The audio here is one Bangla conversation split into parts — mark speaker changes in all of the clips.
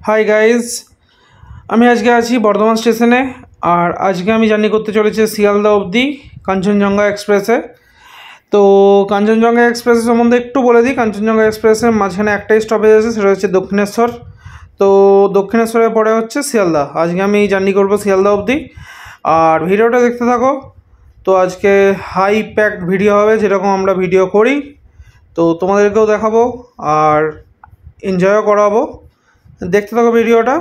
Speaker 1: হাই গাইজ, আমি আজকে আছি বর্ধমান স্টেশনে। আর আজকে আমি জার্নি করতে চলেছি শিয়ালদা অবধি কাঞ্চনজঙ্ঘা এক্সপ্রেসে। তো কাঞ্চনজঙ্ঘা এক্সপ্রেসের সম্বন্ধে একটু বলে দিই। কাঞ্চনজঙ্ঘা এক্সপ্রেসের মাঝখানে একটাই স্টপেজ আছে, সেটা হচ্ছে দক্ষিণেশ্বর। তো দক্ষিণেশ্বরের পরে হচ্ছে শিয়ালদা। আজকে আমি জার্নি করব শিয়ালদা অবধি, আর ভিডিওটা দেখতে থাকো। তো আজকে হাই প্যাকড ভিডিও হবে, যেরকম আমরা ভিডিও করি। তো তোমাদেরকেও দেখাবো আর এনজয়ও করাবো। দেখতে থাকো ভিডিওটা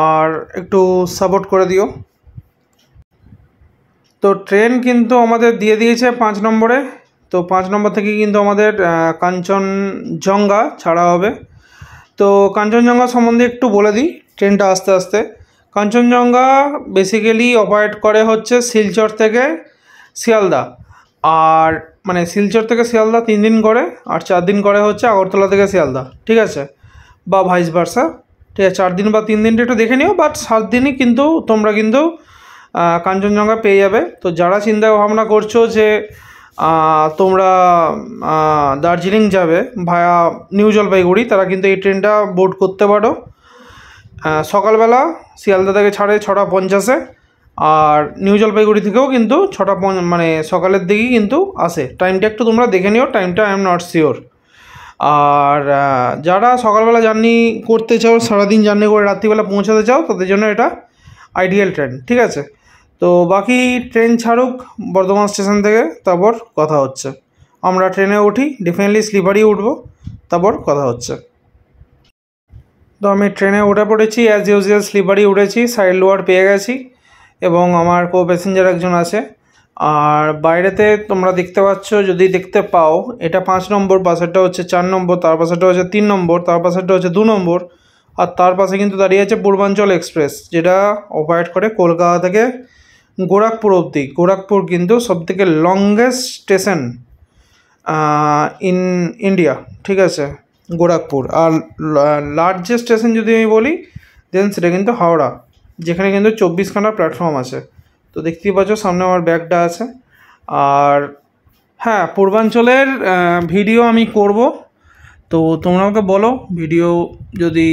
Speaker 1: আর একটু সাপোর্ট করে দিও। তো ট্রেন কিন্তু আমাদের দিয়ে দিয়েছে 5 নম্বরে। তো 5 নম্বর থেকে কিন্তু আমাদের কাঞ্চনজঙ্ঘা ছাড়া হবে। তো কাঞ্চনজঙ্ঘা সম্বন্ধে একটু বলে দিই ট্রেনটা আস্তে আস্তে। কাঞ্চনজঙ্ঘা বেসিক্যালি অপারেট করে হচ্ছে শিলচর থেকে শিয়ালদা। আর মানে শিলচর থেকে শিয়ালদা 3 দিন করে, আর 4 দিন করে হচ্ছে আগরতলা থেকে শিয়ালদা, ঠিক আছে, বা ভাইস ভার্সা। ঠিক আছে, 4 দিন বা 3 দিনটা একটু দেখে নিও, বাট 7 দিনই কিন্তু তোমরা কিন্তু কাঞ্চনজঙ্ঘা পেয়ে যাবে। তো যারা চিন্তা ভাবনা করছো যে তোমরা দার্জিলিং যাবে ভায়া নিউ জলপাইগুড়ি, তারা কিন্তু এই ট্রেনটা বোর্ড করতে পারো। সকালবেলা শিয়ালদা থেকে ছাড়ে 6:50-এ, আর নিউ জলপাইগুড়ি থেকেও কিন্তু 6:50 মানে সকালের দিকেই কিন্তু আসে। টাইমটা একটু তোমরা দেখে নিও, টাইমটা আই এম নট শিওর। আর যারা সকালবেলা জার্নি করতে চাও, সারাদিন জার্নি করে রাত্রিবেলা পৌঁছাতে চাও, তাদের জন্য এটা আইডিয়াল ট্রেন, ঠিক আছে। তো বাকি ট্রেন ছাড়ুক বর্ধমান স্টেশন থেকে, তারপর কথা হচ্ছে। আমরা ট্রেনে উঠি, ডেফিনেটলি স্লিপারই উঠবো, তারপর কথা হচ্ছে। তো আমি ট্রেনে উঠে পড়েছি, অ্যাজ ইউজুয়াল স্লিপারই উঠেছি, সাইড লোয়ার পেয়ে গেছি, এবং আমার কো প্যাসেঞ্জার একজন আছে। আর বাইরেতে তোমরা দেখতে পাচ্ছ, যদি দেখতে পাও, এটা 5 নম্বর, পাশেরটা হচ্ছে 4 নম্বর, তার পাশেরটা হচ্ছে 3 নম্বর, তার পাশেরটা হচ্ছে 2 নম্বর, আর তার পাশে কিন্তু দাঁড়িয়ে আছে পূর্বাঞ্চল এক্সপ্রেস, যেটা অপারেট করে কলকাতা থেকে গোরখপুর অবধি। গোরখপুর কিন্তু সবথেকে লংগেস্ট স্টেশন ইন ইন্ডিয়া, ঠিক আছে, গোরখপুর। আর লার্জেস্ট স্টেশন যদি আমি বলি, দেন সেটা কিন্তু হাওড়া, যেখানে কিন্তু 24খানা প্ল্যাটফর্ম আছে। তো দেখতেই পাচ্ছ সামনে আমার ব্যাগটা আছে। আর হ্যাঁ, পূর্বাঞ্চলের ভিডিও আমি করব। তো তোমরা আমাকে বলো, ভিডিও যদি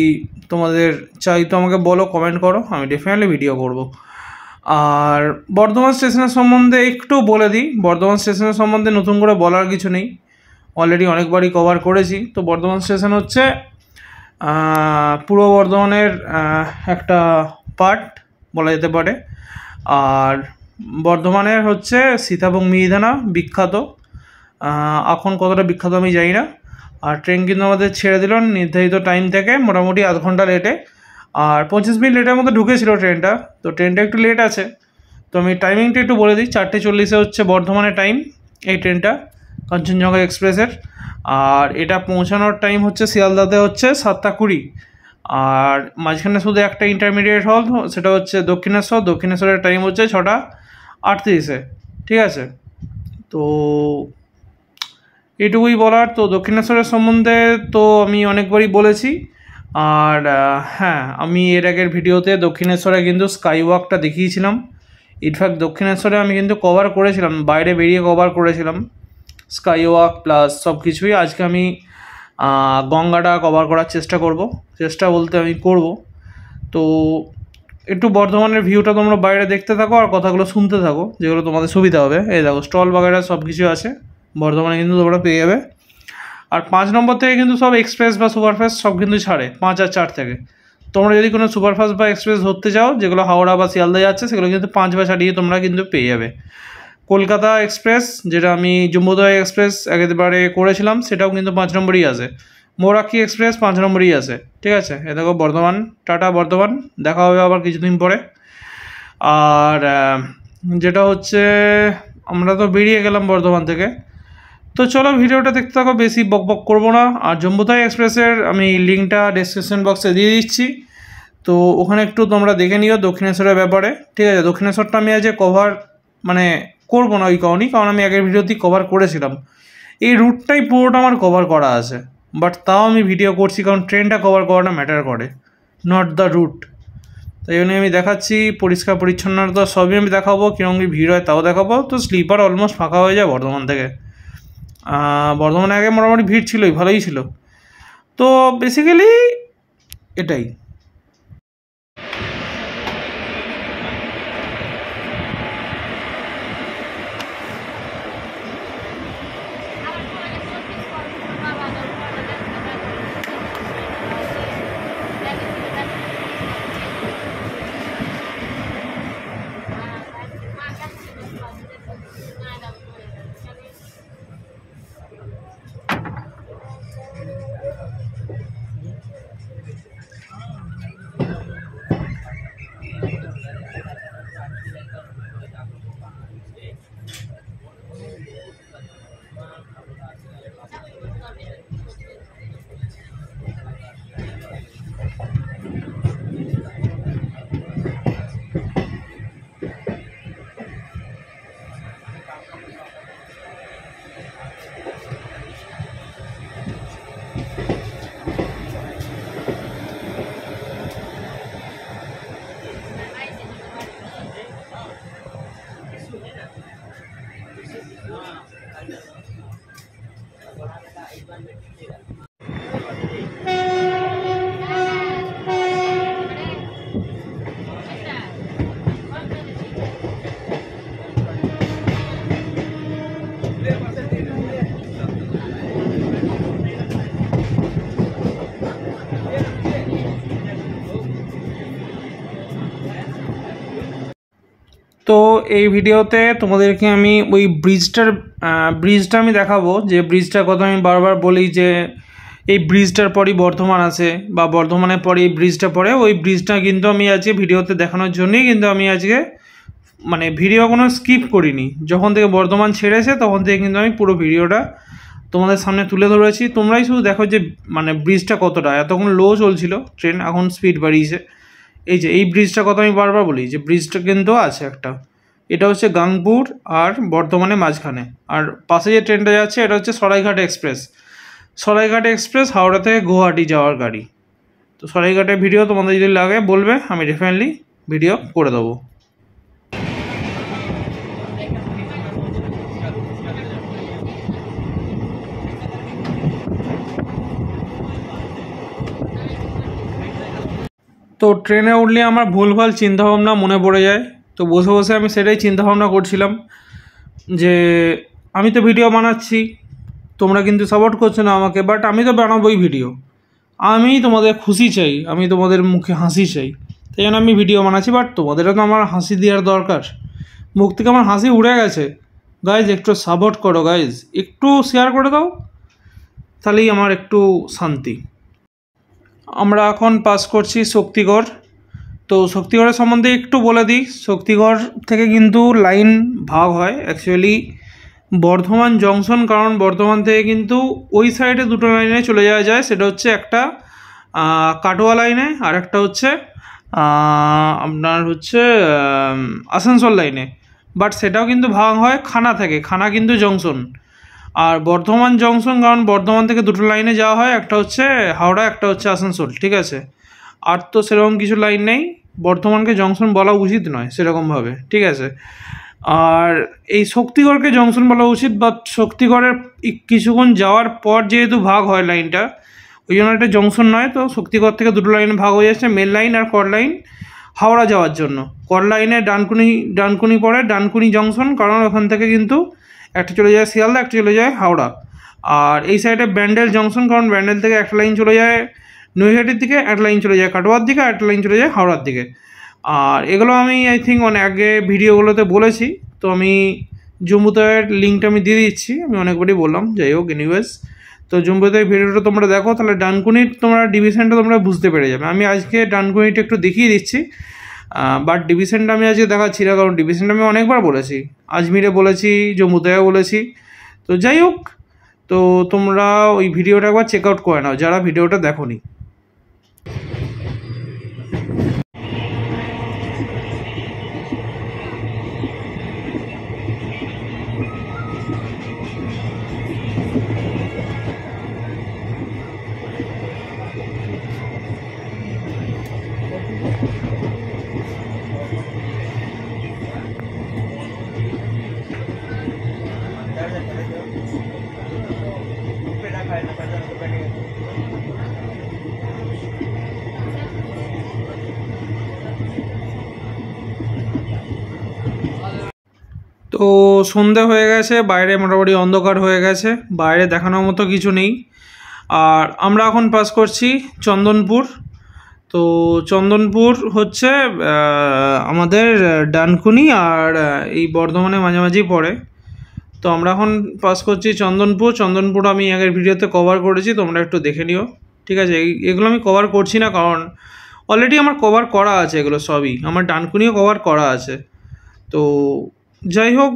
Speaker 1: তোমাদের চাই তো আমাকে বলো, কমেন্ট করো, আমি ডেফিনেটলি ভিডিও করব। আর বর্ধমান স্টেশনের সম্বন্ধে একটু বলে দিই। বর্ধমান স্টেশনের সম্বন্ধে নতুন করে বলার কিছু নেই, অলরেডি অনেকবারই কভার করেছি। তো বর্ধমান স্টেশন হচ্ছে পূর্ব বর্ধমানের একটা পার্ট বলা যেতে পারে। আর বর্ধমানের হচ্ছে সীতাভোগ মিহিদানা বিখ্যাত। এখন কতটা বিখ্যাত আমি জানি না। আর ট্রেন কিন্তু আমাদের ছেড়ে দিল নির্ধারিত টাইম থেকে মোটামুটি আধ ঘন্টা লেটে, আর 25 মিনিট লেটের মধ্যে ঢুকেছিল ট্রেনটা। তো ট্রেনটা একটু লেট আছে। তো আমি টাইমিংটা একটু বলে দিই। 4:40 হচ্ছে বর্ধমানের টাইম এই ট্রেনটা, কাঞ্চনজঙ্ঘা এক্সপ্রেসের। আর এটা পৌঁছানোর টাইম হচ্ছে শিয়ালদাতে হচ্ছে 7:20। আর মাঝখানে শুধু একটা ইন্টারমিডিয়েট হল, সেটা হচ্ছে দক্ষিণেশ্বর। দক্ষিণেশ্বরের টাইম হচ্ছে 6:38, ঠিক আছে। তো এটুকুই বলার। তো দক্ষিণেশ্বরের সম্বন্ধে তো আমি অনেকবারই বলেছি। আর হ্যাঁ, আমি এর আগের ভিডিওতে দক্ষিণেশ্বরে কিন্তু স্কাই ওয়াকটা দেখিয়েছিলাম। ইনফ্যাক্ট দক্ষিণেশ্বরে আমি কিন্তু কভার করেছিলাম, বাইরে বেরিয়ে কভার করেছিলাম স্কাই ওয়াক প্লাস সব কিছুই। আজকে আমি গঙ্গাটা কভার করার চেষ্টা করব। চেষ্টা বলতে আমি করব। তো একটু বর্ধমানের ভিউটা তোমরা বাইরে দেখতে থাকো আর কথাগুলো শুনতে থাকো, যেগুলো তোমাদের সুবিধা হবে। এই দেখো, স্টল বাগেরা সব কিছু আছে বর্ধমানে, কিন্তু তোমরা পেয়ে যাবে। আর 5 নম্বর থেকে কিন্তু সব এক্সপ্রেস বা সুপারফাস্ট সব কিন্তু ছাড়ে 5 আর 4 থেকে। তোমরা যদি কোনো সুপারফাস্ট বা এক্সপ্রেস ধরতে চাও, যেগুলো হাওড়া বা শিয়ালদা যাচ্ছে, সেগুলো কিন্তু 5 বা ছাড়িয়ে তোমরা কিন্তু পেয়ে যাবে। কলকাতা এক্সপ্রেস, যেটা আমি জম্বুদয় এক্সপ্রেস একেবারে করেছিলাম, সেটাও কিন্তু 5 নম্বরই আছে। মৌরাক্ষী এক্সপ্রেস 5 নম্বরই আছে, ঠিক আছে। এ দেখো বর্ধমান, টাটা বর্ধমান, দেখা হবে আবার কিছুদিন পরে। আর যেটা হচ্ছে, আমরা তো বেরিয়ে গেলাম বর্ধমান থেকে। তো চলো ভিডিওটা দেখতে থাকো, বেশি বকবক করবো না। আর জম্বুতাই এক্সপ্রেসের আমি লিঙ্কটা ডেসক্রিপশন বক্সে দিয়ে দিচ্ছি, তো ওখানে একটু তোমরা দেখে নিও দক্ষিণেশ্বরের ব্যাপারে, ঠিক আছে। দক্ষিণেশ্বরটা আমি আজ কভার মানে করবো না ওই কারণেই, কারণ আমি আগের ভিডিওতেই কভার করেছিলাম। এই রুটটাই পুরোটা আমার কভার করা আছে, বাট তাও আমি ভিডিও করছি কারণ ট্রেনটা কভার করাটা ম্যাটার করে, নট দ্য রুট। তাই জন্য আমি দেখাচ্ছি পরিষ্কার পরিচ্ছন্নতা সবই আমি দেখাবো, কীরকম ভিড় হয় তাও দেখাবো। তো স্লিপার অলমোস্ট ফাঁকা হয়ে যায় বর্ধমান থেকে। বর্ধমানে আগে মোটামুটি ভিড় ছিলই, ভালোই ছিল। তো বেসিক্যালি এটাই। তো এই ভিডিওতে তোমাদেরকে আমি ওই ব্রিজটা আমি দেখাবো, যে ব্রিজটার কথা আমি বারবার বলি যে এই ব্রিজটার পরই বর্ধমান আছে বা বর্ধমানের পরে এই ব্রিজটা পড়ে। ওই ব্রিজটা কিন্তু আমি আজকে ভিডিওতে দেখানোর জন্যই কিন্তু আমি আজকে মানে ভিডিও কোনো স্কিপ করিনি। যখন থেকে বর্ধমান ছেড়েছে তখন থেকে কিন্তু আমি পুরো ভিডিওটা তোমাদের সামনে তুলে ধরেছি। তোমরাই শুধু দেখো যে মানে ব্রিজটা কতটা, এতক্ষণ লো চলছিল ট্রেন, এখন স্পিড বাড়িয়েছে। এই যে এই ব্রিজটার কথা আমি বারবার বলি যে ব্রিজটা কিন্তু আছে একটা, এটা হচ্ছে গাংপুর আর বর্ধমানের মাঝখানে। আর পাশে যে ট্রেনটা যাচ্ছে এটা হচ্ছে সরাইঘাট এক্সপ্রেস। সরাইঘাট এক্সপ্রেস হাওড়া থেকে গুয়াহাটি যাওয়ার গাড়ি। তো সরাইঘাটের ভিডিও তোমাদের যদি লাগে বলবে, আমি ডেফিনেটলি ভিডিও করে দেবো। তো ট্রেনে উঠলে আমার ভুলভাল চিন্তাভাবনা মনে পড়ে যায়। তো বসে বসে আমি সেটাই চিন্তাভাবনা করছিলাম যে আমি তো ভিডিও বানাচ্ছি, তোমরা কিন্তু সাপোর্ট করছো না আমাকে, বাট আমি তো বানাবোই ভিডিও। আমি তোমাদের খুশি চাই, আমি তোমাদের মুখে হাসি চাই, তাই জন্য আমি ভিডিও বানাচ্ছি। বাট তোমাদেরও তো আমার হাসি দেওয়ার দরকার। মুখ থেকে আমার হাসি উড়ে গেছে। গাইজ একটু সাপোর্ট করো, গাইজ একটু শেয়ার করে দাও, তাহলেই আমার একটু শান্তি। আমরা এখন পাস করছি শক্তিগড়। তো শক্তিগড়ের সম্বন্ধে একটু বলে দিই। শক্তিগড় থেকে কিন্তু লাইন ভাগ হয় অ্যাকচুয়ালি বর্ধমান জংশন, কারণ বর্ধমান থেকে কিন্তু ওই সাইডে দুটো লাইনে চলে যাওয়া যায়। সেটা হচ্ছে একটা কাটোয়া লাইনে, আর একটা হচ্ছে আপনার হচ্ছে আসানসোল লাইনে। বাট সেটাও কিন্তু ভাগ হয় খানা থেকে, খানা কিন্তু জংশন। আর বর্ধমান জংশন, কারণ বর্ধমান থেকে দুটো লাইনে যাওয়া হয়, একটা হচ্ছে হাওড়া, একটা হচ্ছে আসানসোল, ঠিক আছে। আর তো সেরকম কিছু লাইন নেই, বর্ধমানকে জংশন বলা উচিত নয় সেরকমভাবে, ঠিক আছে। আর এই শক্তিগড়কে জংশন বলা উচিত, বাট শক্তিগড়ের কিছুক্ষণ যাওয়ার পর যেহেতু ভাগ হয় লাইনটা, ওই জন্য একটা জংশন নয়। তো শক্তিগড় থেকে দুটো লাইনে ভাগ হয়ে যাচ্ছে, মেন লাইন আর কর লাইন হাওড়া যাওয়ার জন্য। কর লাইনে ডানকুনি পড়ে, ডানকুনি জংশন, কারণ ওখান থেকে কিন্তু একটা চলে যায় শিয়ালদা, একটা চলে যায় হাওড়া। আর এই সাইডে ব্যান্ডেল জংশন, কারণ ব্যান্ডেল থেকে একটা লাইন চলে যায় নৈহাটির দিকে, একটা লাইন চলে যায় কাটোয়ার দিকে, আর একটা লাইন চলে যায় হাওড়ার দিকে। আর এগুলো আমি আই থিঙ্ক অনেক আগে ভিডিওগুলোতে বলেছি। তো আমি জম্বুতাইয়ের লিঙ্কটা আমি দিয়ে দিচ্ছি, আমি অনেকবারই বললাম, যাই হোক এনিওয়েজ। তো জম্বুতাই ভিডিওটা তোমরা দেখো, তাহলে ডানকুনির তোমরা ডিভিশনটা তোমরা বুঝতে পেরে যাবে। আমি আজকে ডানকুনিটা একটু দেখিয়ে দিচ্ছি, বাট ডিভিশনটা আমি আজকে দেখাচ্ছি না, কারণ ডিভিশনটা আমি অনেকবার বলেছি, আজমিরে বলেছি, জম্বুতাইয়ে বলেছি। তো যাই হোক, তো তোমরা ওই ভিডিওটা একবার চেক আউট করে নাও যারা ভিডিওটা দেখোনি। তো সন্ধে হয়ে গেছে, বাইরে মোটামুটি অন্ধকার হয়ে গেছে, বাইরে দেখানোর মতো কিছু নেই। আর আমরা এখন পাস করছি চন্দনপুর। তো চন্দনপুর হচ্ছে আমাদের ডানকুনি আর এই বর্ধমানের মাঝামাঝি পড়ে। তো আমরা এখন পাস করছি চন্দনপুর আমি আগের ভিডিওতে কভার করেছি, তোমরা একটু দেখে নিও, ঠিক আছে। এগুলো আমি কভার করছি না, কারণ অলরেডি আমার কভার করা আছে, এগুলো সবই আমার ডানকুনিও কভার করা আছে। তো যাই হোক,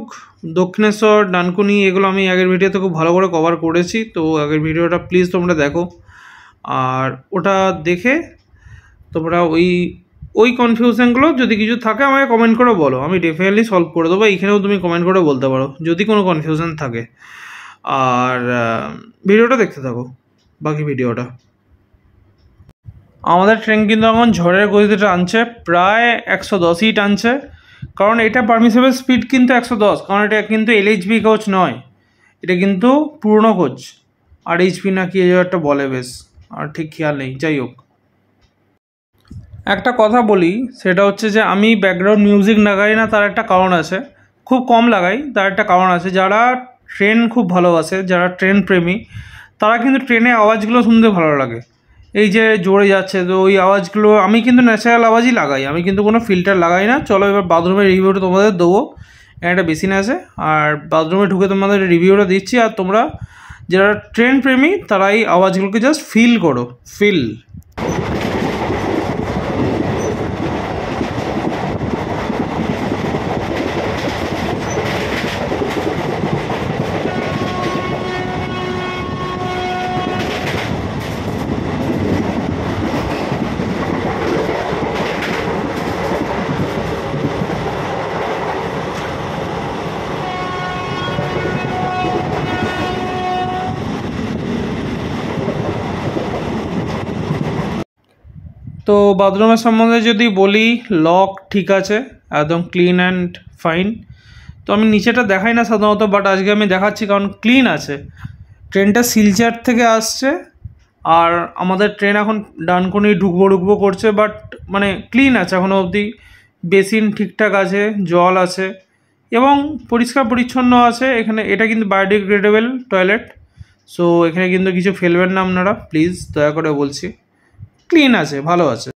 Speaker 1: দক্ষিণেশ্বর, ডানকুনি এগুলো আমি আগের ভিডিওতে খুব ভালো করে কভার করেছি। তো আগের ভিডিওটা প্লিজ তোমরা দেখো, আর ওটা দেখে তোমরা ওই কনফিউশনগুলো যদি কিছু থাকে আমাকে কমেন্ট করে বলো, আমি ডেফিনেটলি সলভ করে দেবো। এইখানেও তুমি কমেন্ট করে বলতে পারো যদি কোনো কনফিউশন থাকে। আর ভিডিওটা দেখতে থাকো, বাকি ভিডিওটা। আমাদের ট্রেন কিন্তু এখন ঝড়ের গতিতে টানছে, প্রায় 110ই টানছে, কারণ এটা পারমিসেবল স্পিড কিন্তু 110, কারণ এটা কিন্তু LHB কোচ নয়, এটা কিন্তু পুরনো কোচ। আর এইচপি না কি একটা বলে, বেশ আর ঠিক খেয়াল নেই। যাই হোক, একটা কথা বলি, সেটা হচ্ছে যে আমি ব্যাকগ্রাউন্ড মিউজিক লাগাই না, তার একটা কারণ আছে। খুব কম লাগাই, তার একটা কারণ আছে। যারা ট্রেন খুব ভালোবাসে, যারা ট্রেন প্রেমী, তারা কিন্তু ট্রেনে আওয়াজগুলো শুনতে ভালো লাগে। এই যে জোরে যাচ্ছে, তো ওই আওয়াজগুলো আমি কিন্তু ন্যাচারাল আওয়াজই লাগাই, আমি কিন্তু কোনো ফিল্টার লাগাই না। চলো এবার বাথরুমের রিভিউটা তোমাদের দেবো। একটা বেসিন আছে, আর বাথরুমে ঢুকে তোমাদের রিভিউটা দিচ্ছি। আর তোমরা যারা ট্রেন প্রেমী, তারা এই আওয়াজগুলোকে জাস্ট ফিল করো, ফিল। তো বাথরুমের সম্বন্ধে যদি বলি, লক ঠিক আছে, একদম ক্লিন অ্যান্ড ফাইন। তো আমি নিচেটা দেখাই না সাধারণত, বাট আজকে আমি দেখাচ্ছি কারণ ক্লিন আছে। ট্রেনটা শিলচর থেকে আসছে, আর আমাদের ট্রেন এখন ডানকুনি ঢুকবো করছে, বাট মানে ক্লিন আছে এখনও অবধি। বেসিন ঠিকঠাক আছে, জল আছে এবং পরিষ্কার পরিচ্ছন্ন আছে এখানে। এটা কিন্তু বায়োডিগ্রেডেবল টয়লেট, সো এখানে কিন্তু কিছু ফেলবেন না আপনারা, প্লিজ, দয়া করে বলছি। ক্লিন আছে, ভালো আছে।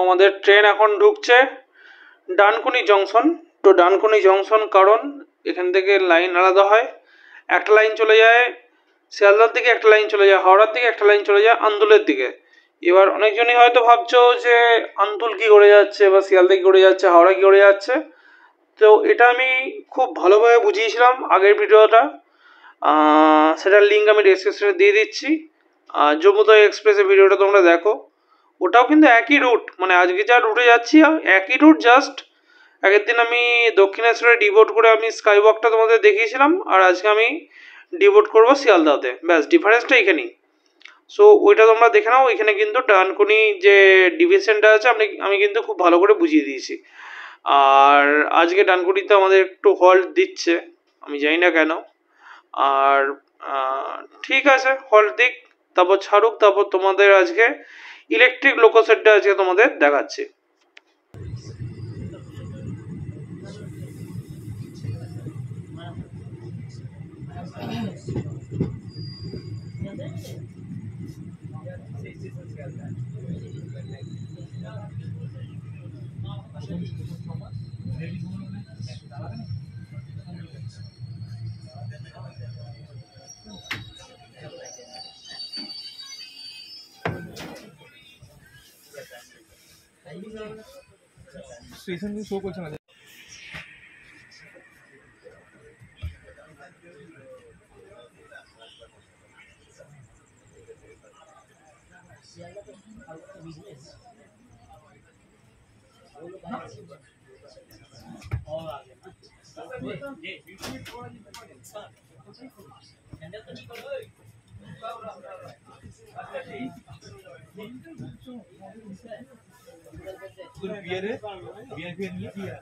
Speaker 1: আমাদের ট্রেন এখন ঢুকছে ডানকুনি জংশন। তো ডানকুনি জংশন, কারণ এখান থেকে লাইন আলাদা হয়। একটা লাইন চলে যায় শিয়ালদার দিকে, একটা লাইন চলে যায় হাওড়ার দিকে, একটা লাইন চলে যায় আন্দুলের দিকে। এবার অনেকজনই হয়তো ভাবছো যে আন্দুল কী করে যাচ্ছে, বা শিয়ালদা কী করে যাচ্ছে, হাওড়া কী করে যাচ্ছে। তো এটা আমি খুব ভালোভাবে বুঝিয়েছিলাম আগের ভিডিওটা, সেটার লিঙ্ক আমি ডেসক্রিপশনে দিয়ে দিচ্ছি। যমুদয় এক্সপ্রেসের ভিডিওটা তোমরা দেখো, ওটাও কিন্তু একই রুট। মানে আজকে যা রুটে যাচ্ছি একই রুট, জাস্ট আগের দিন আমি দক্ষিণেশ্বরে ডিভোট করে আমি স্কাইওয়াকটা তোমাদের দেখিয়েছিলাম, আর আজকে আমি ডিভোট করবো শিয়ালদাতে, ব্যাস ডিফারেন্সটা এখানেই। সো ওইটা তোমরা দেখে নাও। এখানে কিন্তু ডানকুনি যে ডিভিশনটা আছে আমি কিন্তু খুব ভালো করে বুঝিয়ে দিয়েছি। আর আজকে ডানকুনিতে আমাদের একটু হল্ট দিচ্ছে, আমি জানি না কেন। আর ঠিক আছে, হল্ট দিক, তারপর ছাড়ুক, তারপর তোমাদের আজকে ইলেকট্রিক লোকোসেটটা আজকে তোমাদের দেখাচ্ছি।
Speaker 2: স্টেশন শো করছে না। বিয়ার নিয়ে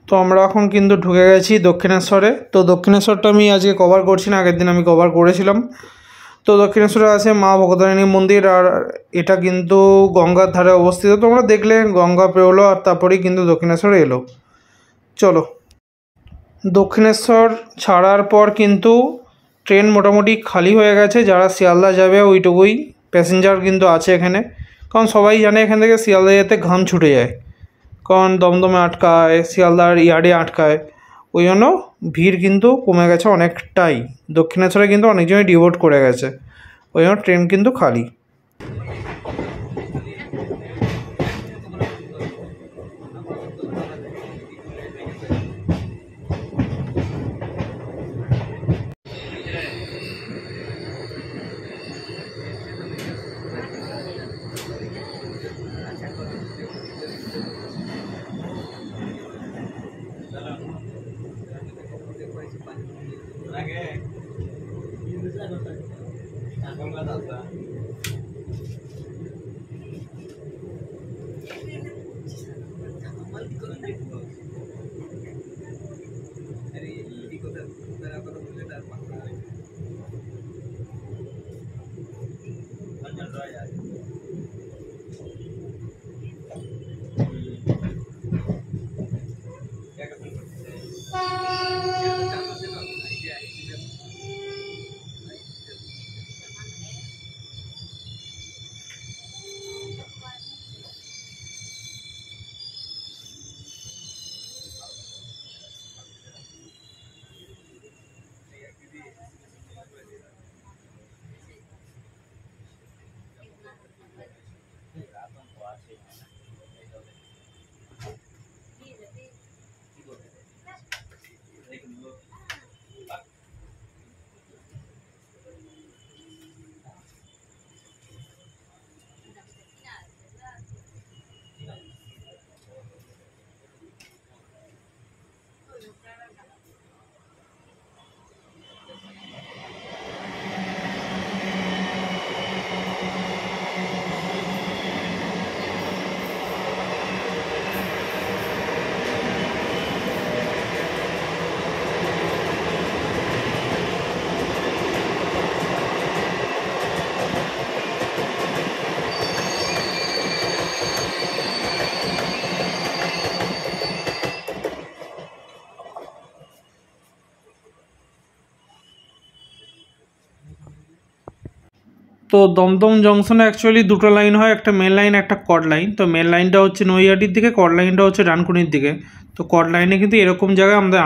Speaker 1: তো আমরা এখন কিন্তু ঢুকে গেছি দক্ষিণেশ্বরে। তো দক্ষিণেশ্বরটা আমি আজকে কভার করছি না, আগের দিন আমি কভার করেছিলাম। তো দক্ষিণেশ্বরে আছে মা ভগতারিণী মন্দির, আর এটা কিন্তু গঙ্গার ধারে অবস্থিত। তোমরা দেখলে গঙ্গা পেরোলো আর তারপরেই কিন্তু দক্ষিণেশ্বরে এলো। চলো, দক্ষিণেশ্বর ছাড়ার পর কিন্তু ট্রেন মোটামুটি খালি হয়ে গেছে। যারা শিয়ালদা যাবে ওইটুকুই প্যাসেঞ্জার কিন্তু আছে এখানে, কারণ সবাই জানে এখান থেকে শিয়ালদা যেতে ঘাম ছুটে যায়, কারণ দমদমে আটকায়, শিয়ালদার ইয়ার্ডে আটকায়। ওই জন্য ভিড় কিন্তু কমে গেছে অনেকটাই। দক্ষিণেশ্বরে কিন্তু অনেকজনই ডিভোট করে গেছে, ওই জন্য ট্রেন কিন্তু খালি। তো দমদম জংশনে অ্যাকচুয়ালি দুটো লাইন হয়, একটা মেন লাইন, একটা কড লাইন। তো মেন লাইনটা হচ্ছে নৈহাটির দিকে, কড লাইনটা হচ্ছে ডানকুনির দিকে। তো কড লাইনে কিন্তু এরকম জায়গায় আমাদের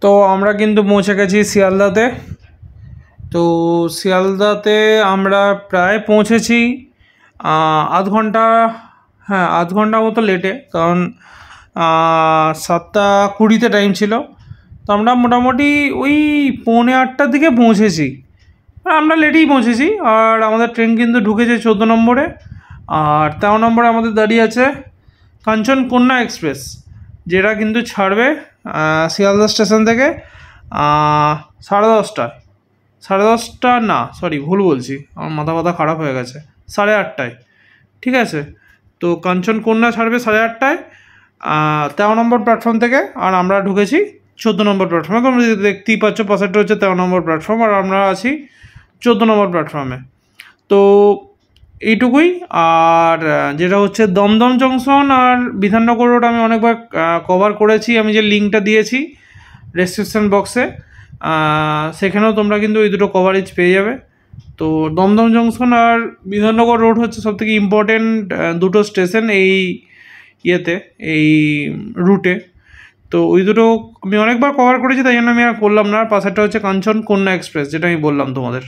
Speaker 1: তো আমরা কিন্তু পৌঁছে গেছি শিয়ালদাতে। তো শিয়ালদাতে আমরা প্রায় পৌঁছেছি আধ ঘন্টা, হ্যাঁ আধ ঘন্টা মতো লেটে, কারণ 7:20 টাইম ছিল। তো আমরা মোটামুটি ওই 7:45টার দিকে পৌঁছেছি, আমরা লেটেই পৌঁছেছি। আর আমাদের ট্রেন কিন্তু ঢুকেছে 14 নম্বরে, আর 13 নম্বরে আমাদের দাঁড়িয়ে আছে কাঞ্চনকন্যা এক্সপ্রেস, যেটা কিন্তু ছাড়বে শিয়ালদা স্টেশন থেকে 10:30টায়। 10:30 না, সরি ভুল বলছি, আমার মাথা খারাপ হয়ে গেছে, 8:30টায়। ঠিক আছে, তো কাঞ্চনকন্যা ছাড়বে 8:30টায় 13 নম্বর প্ল্যাটফর্ম থেকে, আর আমরা ঢুকেছি 14 নম্বর প্ল্যাটফর্মে। তোমরা দেখতেই পাচ্ছ পাশেরটা হচ্ছে 13 নম্বর প্ল্যাটফর্ম, আর আমরা আছি 14 নম্বর প্ল্যাটফর্মে। তো এইটুকুই। আর যেটা হচ্ছে দমদম জংশন আর বিধাননগর রোড আমি অনেকবার কভার করেছি, আমি যে লিঙ্কটা দিয়েছি ডেসক্রিপশন বক্সে, সেখানেও তোমরা কিন্তু ওই দুটো কভারেজ পেয়ে যাবে। তো দমদম জংশন আর বিধাননগর রোড হচ্ছে সবথেকে ইম্পর্টেন্ট দুটো স্টেশন এই এই রুটে। তো ওই দুটো আমি অনেকবার কভার করেছি, তাই জন্য আমি আর করলাম না। পাশেরটা হচ্ছে কাঞ্চনকন্যা এক্সপ্রেস, যেটা আমি বললাম তোমাদের।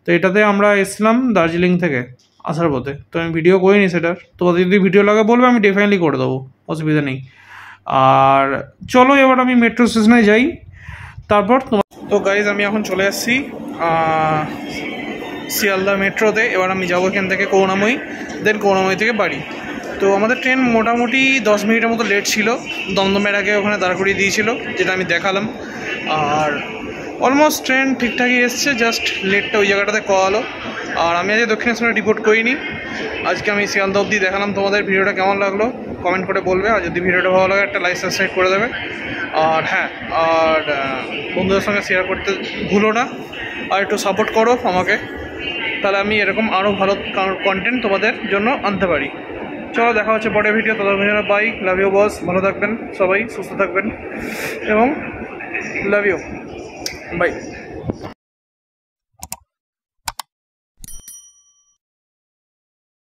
Speaker 1: তো এটাতে আমরা এসেছিলাম দার্জিলিং থেকে আসার পথে, তো আমি ভিডিও করিনি সেটার। তোমাদের যদি ভিডিও লাগে বলবে, আমি ডেফিনেটলি করে দেবো, অসুবিধা নেই। আর চলো এবার আমি মেট্রো স্টেশনে যাই, তারপর তোমার। তো গাইজ আমি এখন চলে এসেছি শিয়ালদা মেট্রোতে। এবার আমি যাবো এখান থেকে করুণাময়ী, দেন করুণাময়ী থেকে বাড়ি। তো আমাদের ট্রেন মোটামুটি 10 মিনিটের মতো লেট ছিল, দমদমের আগে ওখানে দাঁড় করিয়ে দিয়েছিল, যেটা আমি দেখালাম। আর অলমোস্ট ট্রেন ঠিকঠাকই এসছে, জাস্ট লেটটা ওই জায়গাটাতে করালো। আর আমি আজ দক্ষিণেশ্বরে রিপোর্ট করিনি, আজকে আমি শিয়ালদা অবধি দেখালাম তোমাদের। ভিডিওটা কেমন লাগলো কমেন্ট করে বলবে, আর যদি ভিডিওটা ভালো লাগে একটা লাইক সাবস্ক্রাইব করে দেবে। আর হ্যাঁ, আর বন্ধুদের সঙ্গে শেয়ার করতে ভুলো না, আর একটু সাপোর্ট করো আমাকে, তাহলে আমি এরকম আরও ভালো কন্টেন্ট তোমাদের জন্য আনতে পারি। চলো দেখা হচ্ছে পরের ভিডিও, ততক্ষণ জন্য বাই, লাভ ইউ বস, ভালো থাকবেন সবাই, সুস্থ থাকবেন এবং লাভ ইউ, বাই।